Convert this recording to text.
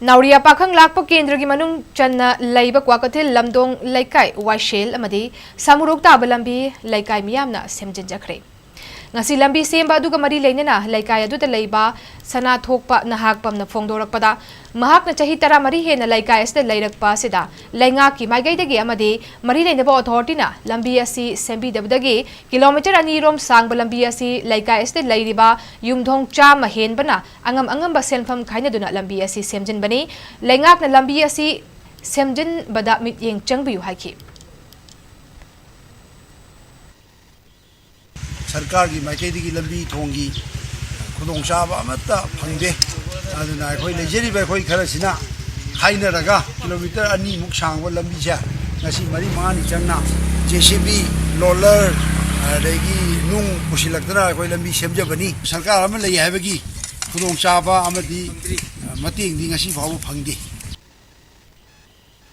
नाउरिया पाखंग लाकप केंद्र की मनुंग चन्ना लैब क्वाकथिल लमदोंग लैकाई वाइशेल अमदी सामुरोक ताब लंबी लैकाई मियामना सेमजिनजखरे ngasi lambi semba aduga mari leinena laikai aduda leiba sana thokpa nahak pamna phongdorappada mahakna chahi tara mari hena laikai asde leirakpa sida leinga ki maigai degi amade mari leinaba authority na lambi asi sembi dabdagi kilometer ani rom sangba lambi asi laikai asde leiriba yumdhong cha mahen bana angam ba senfam khaina duna lambi asi semjin bani leingak na lambi asi semjin bada mit yeng changbiu haiki सरकार की माइकैदी की लंबी थोंगी खुदोंचाब अमता फंगदे अदुना अखोई लेजेरिब अखोई खरसिना खाइनरगा kilometre अनी मुक सांगब लंबी से ngasi mari mani changna JCB roller adegi nung pusilakdana अखोई लंबी सेमजबनी सरकार अम लई हाबगी खुदोंचाब अमदी मतेंग दि ngasi फाव फंगदे